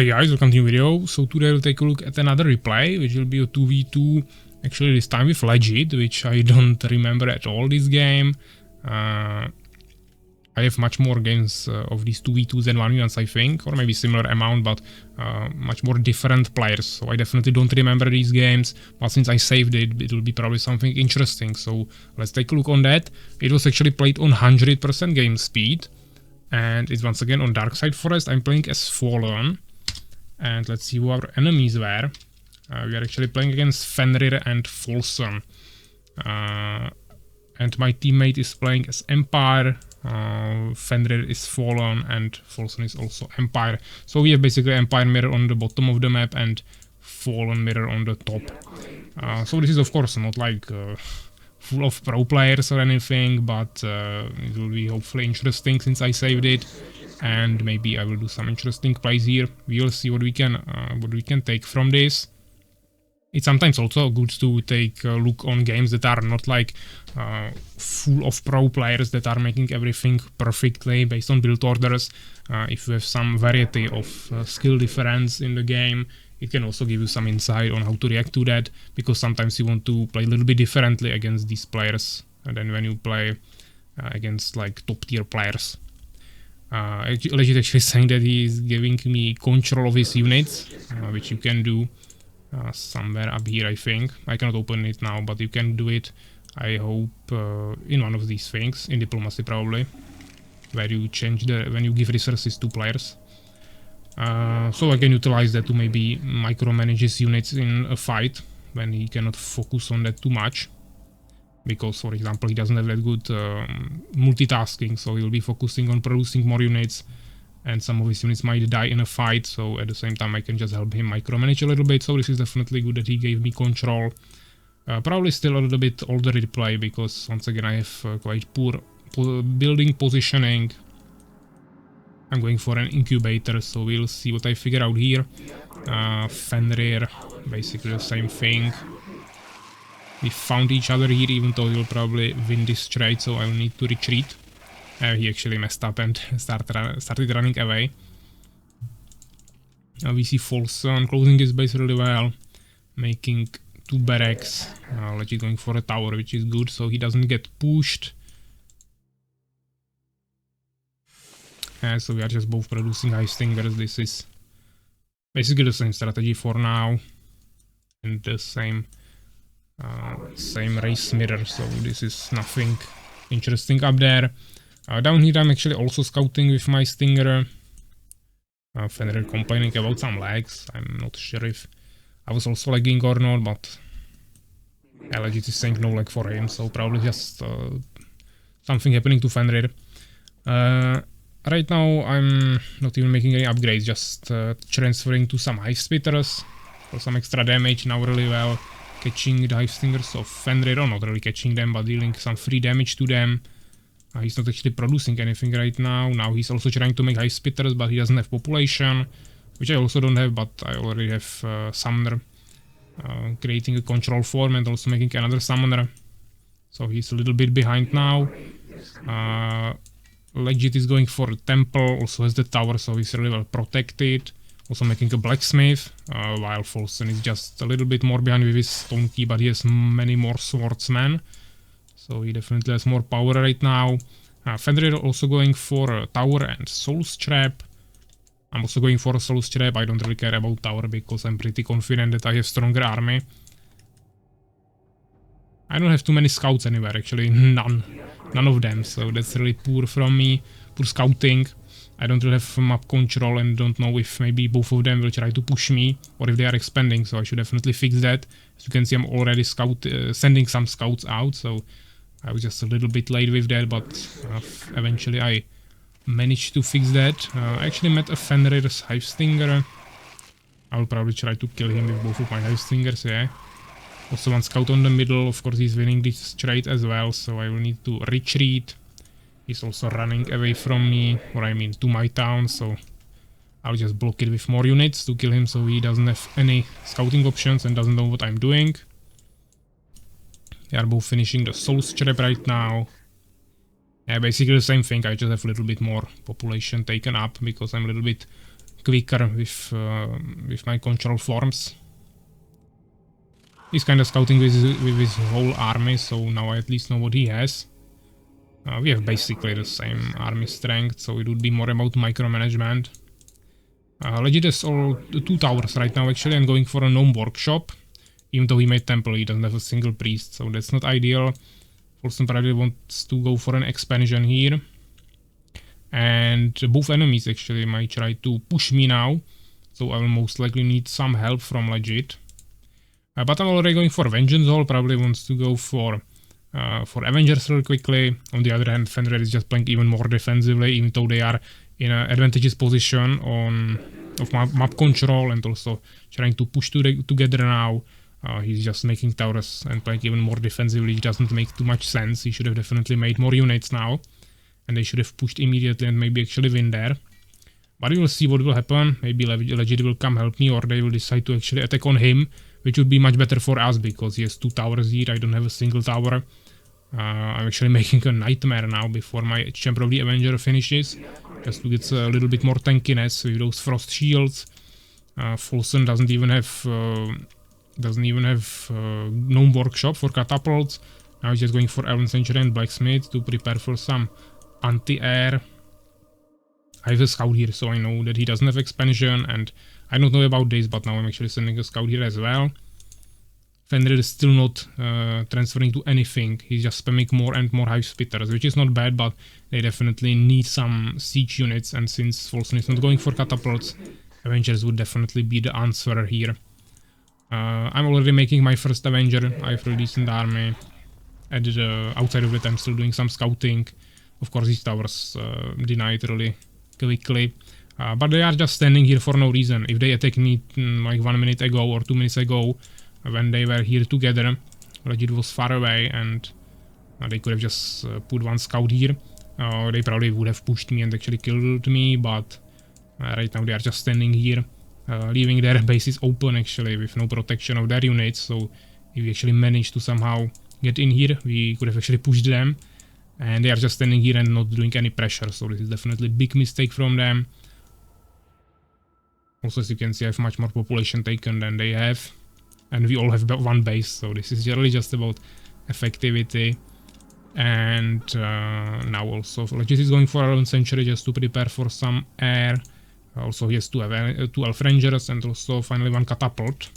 Hi guys, welcome to the new video. So today we'll take a look at another replay, which will be a 2v2, actually this time with Legit, which I don't remember at all this game. I have much more games of these 2v2s than 1v1s I think, or maybe similar amount, but much more different players. So I definitely don't remember these games, but since I saved it, it will be probably something interesting. So let's take a look on that. It was actually played on 100% game speed, and it's once again on Dark Side Forest. I'm playing as Fallen. And let's see who our enemies were. We are actually playing against Fenrir and Folsson. And my teammate is playing as Empire. Fenrir is Fallen and Folsson is also Empire. So we have basically Empire mirror on the bottom of the map and Fallen mirror on the top. So this is of course not like full of pro players or anything, but it will be hopefully interesting since I saved it. And maybe I will do some interesting plays here. We will see what we can take from this. It's sometimes also good to take a look on games that are not like full of pro players that are making everything perfectly based on build orders. If you have some variety of skill difference in the game, it can also give you some insight on how to react to that, because sometimes you want to play a little bit differently against these players than when you play against like top tier players. Legit actually saying that he is giving me control of his units, which you can do somewhere up here, I think. I cannot open it now, but you can do it, I hope, in one of these things, in diplomacy probably, where you change when you give resources to players. So I can utilize that to maybe micromanage his units in a fight when he cannot focus on that too much. Because, for example, he doesn't have that good multitasking, so he'll be focusing on producing more units, and some of his units might die in a fight, so at the same time I can just help him micromanage a little bit. So this is definitely good that he gave me control. Probably still a little bit older replay, because once again I have quite poor building positioning. I'm going for an incubator, so we'll see what I figure out here. Fenrir, basically the same thing. We found each other here, even though he'll probably win this trade, so I will need to retreat. He actually messed up and started running away. We see Folsson closing his base really well, making 2 barracks. Legit going for a tower, which is good, so he doesn't get pushed. So we are just both producing high stingers. This is basically the same strategy for now, and the same race mirror, so this is nothing interesting up there. Down here I'm actually also scouting with my stinger. Fenrir complaining about some lags. I'm not sure if I was also lagging or not, but Legit is saying no lag for him, so probably just something happening to Fenrir. Right now I'm not even making any upgrades, just transferring to some hive spitters for some extra damage now really well. Catching the hive stingers of Fenrir, or not really catching them, but dealing some free damage to them. He's not actually producing anything right now. Now he's also trying to make hive spitters, but he doesn't have population, which I also don't have, but I already have summoner. Creating a control form and also making another summoner. So he's a little bit behind now. Legit is going for a temple, also has the tower, so he's really well protected. Also making a blacksmith, while Folsson is just a little bit more behind with his stone key, but he has many more swordsmen. So he definitely has more power right now. Fenrir also going for a tower and soul's trap. I'm also going for a soul's trap. I don't really care about tower because I'm pretty confident that I have stronger army. I don't have too many scouts anywhere, actually, none of them, so that's really poor from me, poor scouting. I don't really have map control and don't know if maybe both of them will try to push me or if they are expanding, so I should definitely fix that. As you can see, I'm already sending some scouts out, so I was just a little bit late with that, but eventually I managed to fix that. I actually met a Fenrir's hive stinger. I will probably try to kill him with both of my hive stingers, yeah. Also one scout on the middle, of course he's winning this trade as well, so I will need to retreat. He's also running away from me, or I mean to my town, so I'll just block it with more units to kill him so he doesn't have any scouting options and doesn't know what I'm doing. They are both finishing the soul's trap right now. Yeah, basically the same thing, I just have a little bit more population taken up because I'm a little bit quicker with my control forms. He's kind of scouting with his whole army, so now I at least know what he has. We have basically the same army strength, so it would be more about micromanagement. Legit has all 2 towers right now actually, and going for a gnome workshop. Even though he made temple, he doesn't have a single priest, so that's not ideal. Folsson probably wants to go for an expansion here. And both enemies actually might try to push me now, so I will most likely need some help from Legit. But I'm already going for Vengeance Hall, probably wants to go for Avengers real quickly. On the other hand, Fenrir is just playing even more defensively, even though they are in an advantageous position of map control and also trying to push together now. He's just making towers and playing even more defensively. It doesn't make too much sense. He should have definitely made more units now. And they should have pushed immediately and maybe actually win there. But we will see what will happen. Maybe Legit will come help me, or they will decide to actually attack on him, which would be much better for us because he has 2 towers here. I don't have a single tower. I'm actually making a nightmare now before my Chamber of the Avenger finishes, just to get a little bit more tankiness with those frost shields. Folsson doesn't even have gnome workshop for catapults. Now he's just going for Elven Sanctuary and Blacksmith to prepare for some anti-air. I have a scout here, so I know that he doesn't have expansion, and I don't know about this, but now I'm actually sending a scout here as well. Fenrir is still not transferring to anything. He's just spamming more and more hive spitters, which is not bad, but they definitely need some siege units, and since Folsson is not going for catapults, Avengers would definitely be the answer here. I'm already making my first Avenger. I have a decent army. Outside of it, I'm still doing some scouting. Of course, these towers denied really quickly. But they are just standing here for no reason. If they attacked me like 1 minute ago or 2 minutes ago, when they were here together, Legit was far away and they could have just put 1 scout here. They probably would have pushed me and actually killed me, but right now they are just standing here, leaving their bases open actually with no protection of their units. So if we actually managed to somehow get in here, we could have actually pushed them. And they are just standing here and not doing any pressure, so this is definitely a big mistake from them. Also, as you can see, I have much more population taken than they have. And we all have 1 base, so this is really just about effectivity. And now also Legit is going for Elven Sanctuary just to prepare for some air. Also he has 2 Elf Rangers and also finally 1 catapult.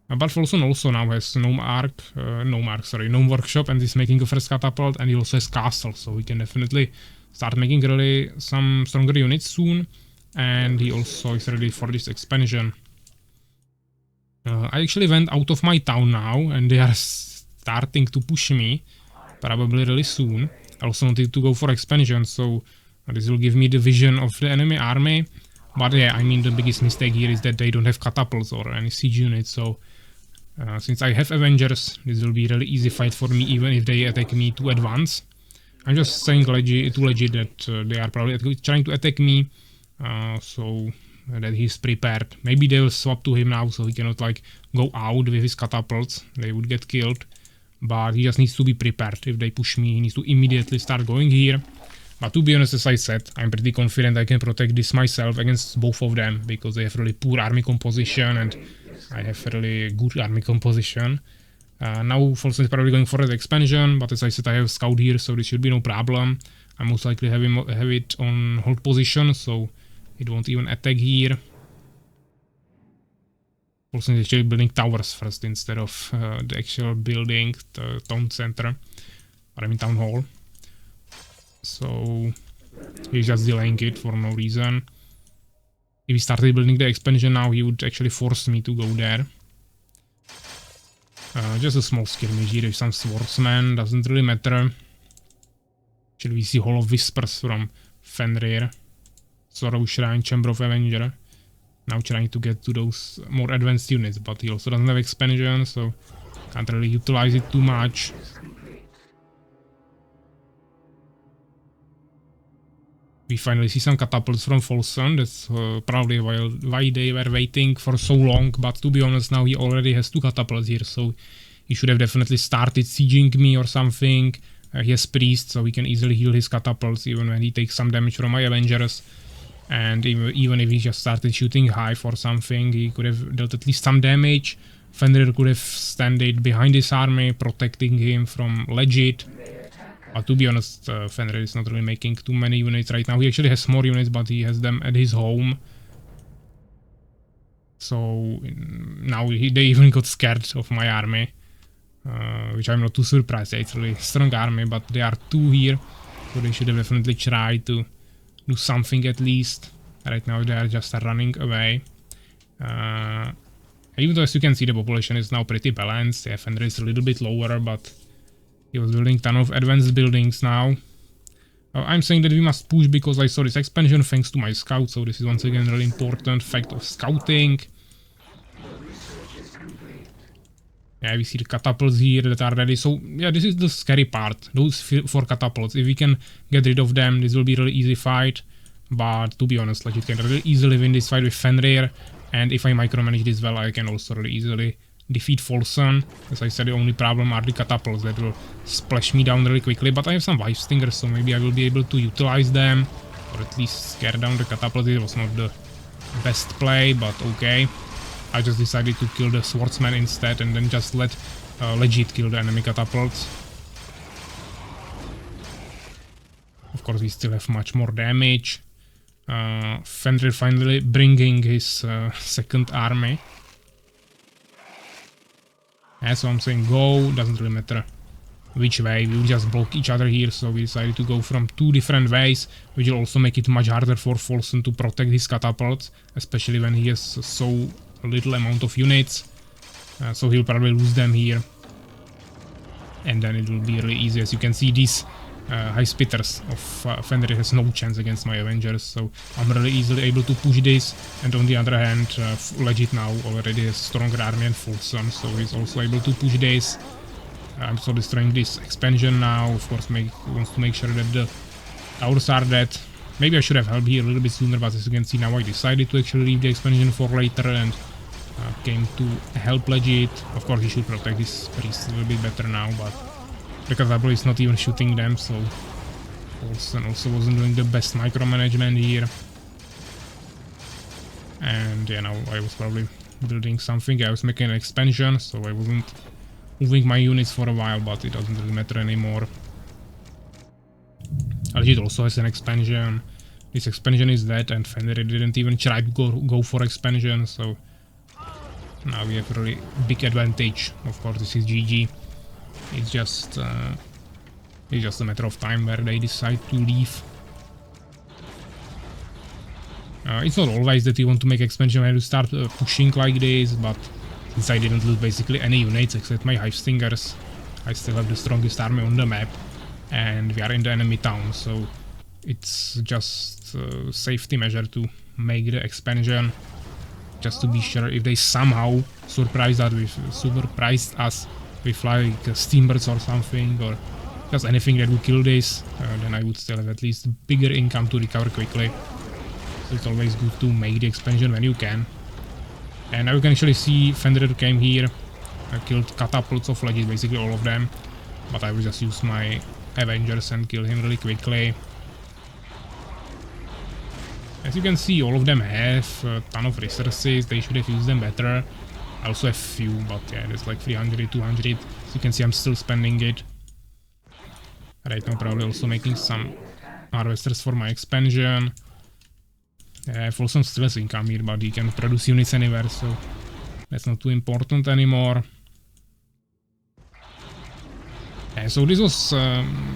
But Folsson also now has Gnome Workshop, and is making a first catapult, and he also has Castle, so we can definitely start making really some stronger units soon. And he also is ready for this expansion. I actually went out of my town now, and they are starting to push me, probably really soon. I also wanted to go for expansion, so this will give me the vision of the enemy army. But yeah, I mean the biggest mistake here is that they don't have catapults or any siege units, so since I have Avengers, this will be a really easy fight for me even if they attack me to advance. I'm just saying to Legit that they are probably trying to attack me, so that he's prepared. Maybe they will swap to him now so he cannot like go out with his catapults, they would get killed. But he just needs to be prepared. If they push me, he needs to immediately start going here. But to be honest, as I said, I'm pretty confident I can protect this myself against both of them, because they have really poor army composition and I have really good army composition. Now Folsson is probably going for the expansion, but as I said, I have a scout here, so this should be no problem. I most likely have it on hold position, so it won't even attack here. Folsson is actually building towers first instead of the actual building, the town center, or I mean town hall. So he's just delaying it for no reason. If he started building the expansion now, he would actually force me to go there. Just a small skirmish here with some swordsmen, doesn't really matter. Actually, we see Hall of Whispers from Fenrir. Sorrow Shrine, Chamber of Avenger. Now trying to get to those more advanced units, but he also doesn't have expansion, so can't really utilize it too much. We finally see some catapults from Folsson. That's probably why they were waiting for so long, but to be honest, now he already has 2 catapults here, so he should have definitely started sieging me or something. He has priest, so he can easily heal his catapults even when he takes some damage from my Avengers. And even if he just started shooting high for something, he could have dealt at least some damage. Fenrir could have standed behind his army, protecting him from Legit. But to be honest, Fenrir is not really making too many units right now. He actually has more units, but he has them at his home. So now they even got scared of my army. Which I'm not too surprised. It's a really strong army, but there are 2 here. So they should have definitely tried to do something at least. Right now they are just running away. Even though, as you can see, the population is now pretty balanced. Yeah, Fenrir is a little bit lower, but he was building a ton of advanced buildings now. I'm saying that we must push because I saw this expansion thanks to my scout, so this is once again a really important fact of scouting. Yeah, we see the catapults here that are ready. So yeah, this is the scary part. Those 4 catapults. If we can get rid of them, this will be a really easy fight. But to be honest, like, it can really easily win this fight with Fenrir. And if I micromanage this well, I can also really easily defeat Folsson. As I said, the only problem are the catapults that will splash me down really quickly. But I have some Wife Stingers, so maybe I will be able to utilize them. Or at least scare down the catapults. It was not the best play, but okay. I just decided to kill the swordsman instead and then just let Legit kill the enemy catapults. Of course, we still have much more damage. Fenrir finally bringing his second army. Yeah, so I'm saying go, doesn't really matter which way, we will just block each other here, so we decided to go from 2 different ways, which will also make it much harder for Folsson to protect his catapults, especially when he has so little amount of units. So he'll probably lose them here. And then it will be really easy. As you can see, these high spitters of Fenrir has no chance against my Avengers, so I'm really easily able to push this. And on the other hand, Legit now already has stronger army and Folsson, so he's also able to push this. I'm so destroying this expansion now. Of course, wants to make sure that the towers are dead. Maybe I should have helped here a little bit sooner, but as you can see now, I decided to actually leave the expansion for later and came to help Legit. Of course, he should protect his priests a little bit better now, but the catapult is not even shooting them, so Folsson also wasn't doing the best micromanagement here. And yeah, now I was probably building something. I was making an expansion, so I wasn't moving my units for a while, but it doesn't really matter anymore. Legit also has an expansion. This expansion is dead, and Fenrir didn't even try to go for expansion, so now we have a really big advantage. Of course, this is GG. It's just a matter of time where they decide to leave. It's not always that you want to make expansion when you start pushing like this, but since I didn't lose basically any units except my Hive Stingers, I still have the strongest army on the map, and we are in the enemy town, so it's just a safety measure to make the expansion, just to be sure if they somehow surprised us with like steamboats or something, or just anything that would kill this, then I would still have at least bigger income to recover quickly. So it's always good to make the expansion when you can. And now you can actually see Fenrir came here, killed catapults of Legit, basically all of them, but I will just use my Avengers and kill him really quickly. As you can see, all of them have a ton of resources, they should have used them better. I also have few, but yeah, there's like 300, 200, as you can see I'm still spending it. Right now probably also making some harvesters for my expansion. Folsson still has income here, but he can produce units anywhere, so that's not too important anymore. So this was,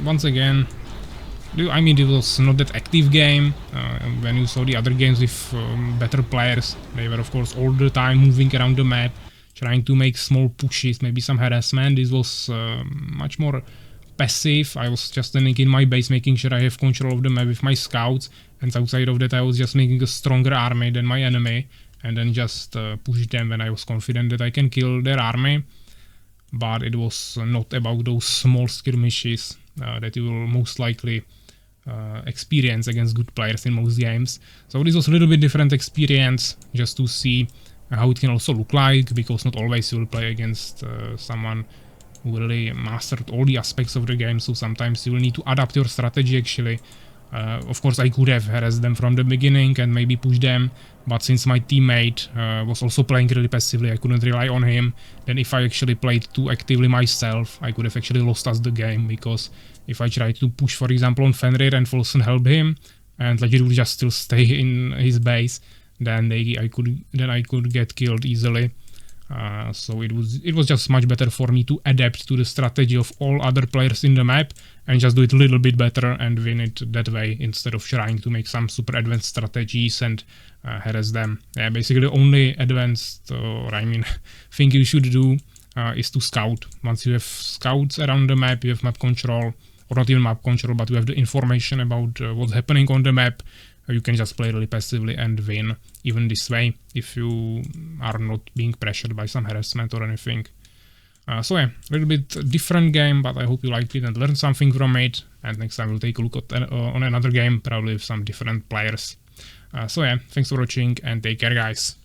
once again, I mean, it was not that active game. When you saw the other games with better players, they were of course all the time moving around the map, trying to make small pushes, maybe some harassment. This was much more passive. I was just standing in my base, making sure I have control of the map with my scouts, and outside of that I was just making a stronger army than my enemy, and then just push them when I was confident that I can kill their army. But it was not about those small skirmishes that you will most likely experience against good players in most games. So this was a little bit different experience, just to see how it can also look like, because not always you will play against someone who really mastered all the aspects of the game, so sometimes you will need to adapt your strategy actually Of course, I could have harassed them from the beginning and maybe push them, but since my teammate was also playing really passively, I couldn't rely on him. Then if I actually played too actively myself, I could have actually lost us the game, because if I tried to push, for example, on Fenrir and Folsson help him, and Legit would just still stay in his base, then I could get killed easily. So it was just much better for me to adapt to the strategy of all other players in the map and just do it a little bit better and win it that way, instead of trying to make some super advanced strategies and harass them. Yeah, basically the only advanced, or I mean, thing you should do is to scout. Once you have scouts around the map, you have map control, or not even map control, but you have the information about what's happening on the map, you can just play really passively and win even this way, if you are not being pressured by some harassment or anything. So yeah, a little bit different game, but I hope you liked it and learned something from it, and next time we'll take a look at, on another game, probably with some different players. So yeah, thanks for watching and take care, guys.